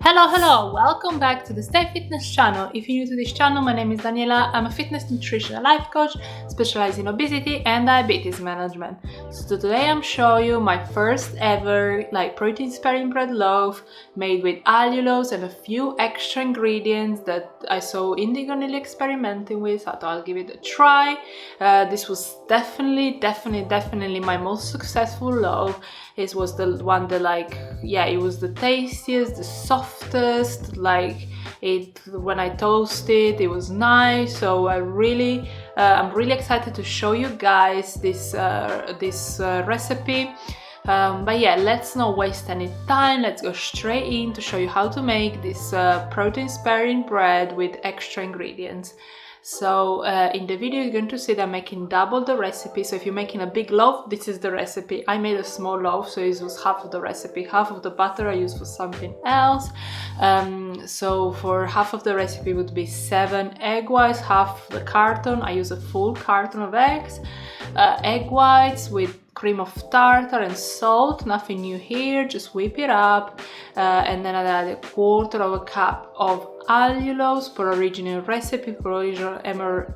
Hello, welcome back to the Stay Fitness channel. If you're new to this channel, my name is Daniela. I'm a fitness nutrition and life coach specialized in obesity and diabetes management. So today I'm showing you my first ever protein sparing bread loaf made with allulose and a few extra ingredients that I saw Indigo Nili experimenting with. I thought I'll give it a try. This was definitely my most successful loaf. It was the one that it was the tastiest, the softest, when I toasted it was nice. So I'm really excited to show you guys this recipe. But yeah, let's not waste any time. Let's go straight in to show you how to make this protein sparing bread with extra ingredients. So in the video you're going to see that I'm making double the recipe. So if you're making a big loaf, this is the recipe. I made a small loaf, so it was half of the recipe. Half of the butter I used for something else. So for half of the recipe would be 7 egg whites, half the carton. I use a full carton of eggs, egg whites with cream of tartar and salt, nothing new here, just whip it up, and then I add a quarter of a cup of allulose for original recipe, for original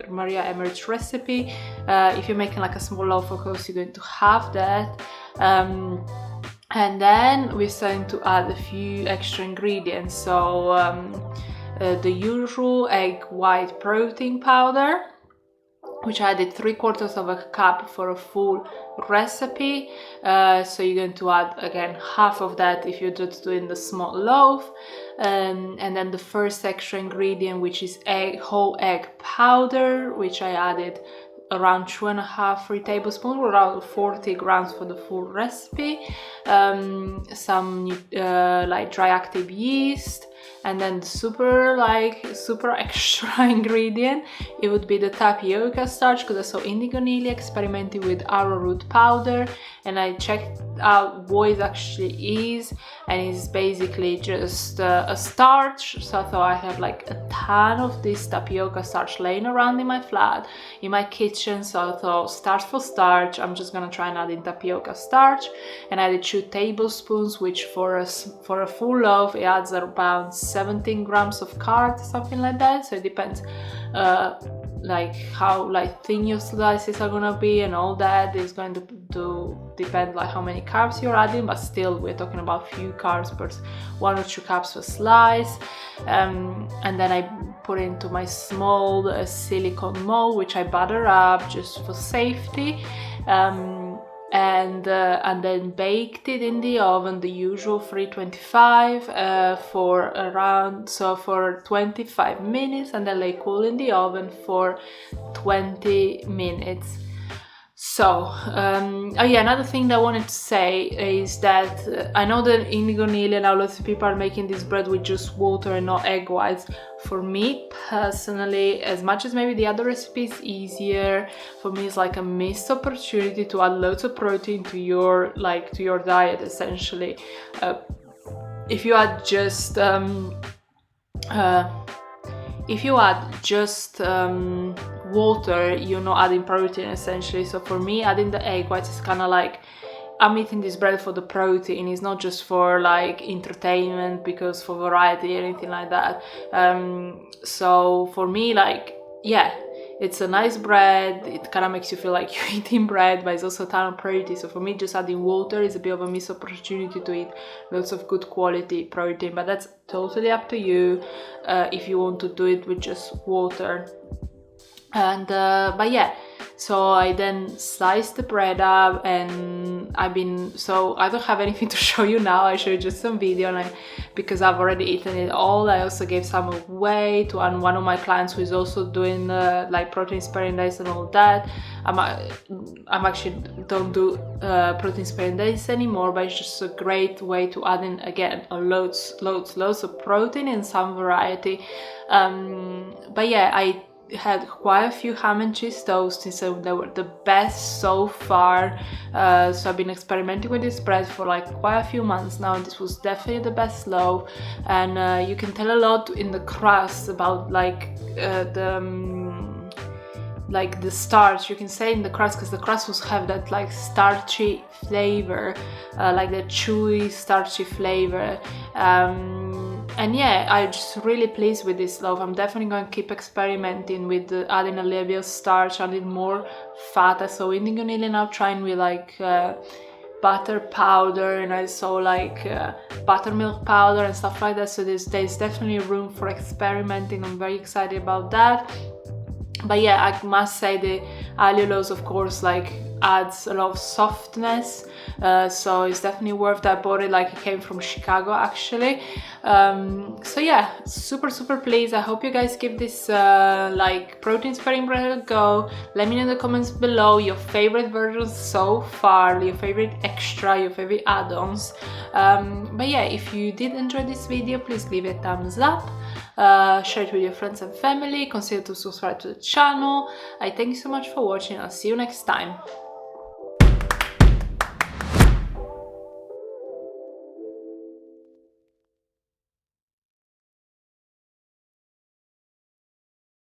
Maria Emmerich recipe. If you're making a small loaf, of course you're going to have that. And then we're starting to add a few extra ingredients. So the usual egg white protein powder, which I added 3/4 of a cup for a full recipe. So you're going to add again half of that if you're just doing the small loaf. And then the first extra ingredient, which is whole egg powder, which I added around 2.5-3 tablespoons, around 40 grams for the full recipe. Some dry active yeast, and then super extra ingredient, it would be the tapioca starch, because I saw Indigo Nili experimenting with arrowroot powder, and I checked out what it actually is, and it's basically just a starch. So I thought I have a ton of this tapioca starch laying around in my flat, in my kitchen, so I thought starch for starch, I'm just gonna try and add in tapioca starch, and I added 2 tablespoons, which for a full loaf it adds about 17 grams of carbs, something like that. So it depends how thin your slices are gonna be, and all that is going to depend how many carbs you're adding, but still we're talking about few carbs per 1 or 2 cups per slice. And then I put it into my small silicone mold, which I butter up just for safety, and then baked it in the oven, the usual 325 for 25 minutes, and then cool in the oven for 20 minutes. So another thing that I wanted to say is that I know that Indigo Nili and lots of people are making this bread with just water and not egg whites. For me personally, as much as maybe the other recipe is easier, for me it's a missed opportunity to add loads of protein to your diet essentially. If you add just water, you're not adding protein essentially. So for me, adding the egg whites is kind of I'm eating this bread for the protein. It's not just for entertainment, because for variety or anything like that. So for me, it's a nice bread. It kind of makes you feel like you're eating bread, but it's also a ton of protein. So for me, just adding water is a bit of a missed opportunity to eat lots of good quality protein. But that's totally up to you if you want to do it with just water. And so I then sliced the bread up, and I don't have anything to show you now. I show you just some video, because I've already eaten it all. I also gave some away to one of my clients who is also doing protein sparing days and all that. I'm actually don't do protein sparing days anymore, but it's just a great way to add in again loads of protein and some variety. I had quite a few ham and cheese toasts, so they were the best so far. So I've been experimenting with this bread for quite a few months now, and this was definitely the best loaf. And you can tell a lot in the crust about the starch. You can say in the crust, because the crust will have that starchy flavor, that chewy starchy flavor. And yeah, I'm just really pleased with this loaf. I'm definitely going to keep experimenting with adding a little bit of starch, adding more fat. I saw Indigo Neely now trying with like butter powder, and I saw like buttermilk powder and stuff like that. So there's definitely room for experimenting. I'm very excited about that. But yeah, I must say the allulose, of course, like adds a lot of softness, so it's definitely worth that. I bought it like it came from Chicago actually. So yeah, super pleased. I hope you guys give this like protein sparing bread a go. Let me know in the comments below your favorite versions so far, your favorite extra, your favorite add-ons. But yeah, if you did enjoy this video, please leave it a thumbs up. Share it with your friends and family. Consider to subscribe to the channel. I thank you so much for watching. I'll see you next time.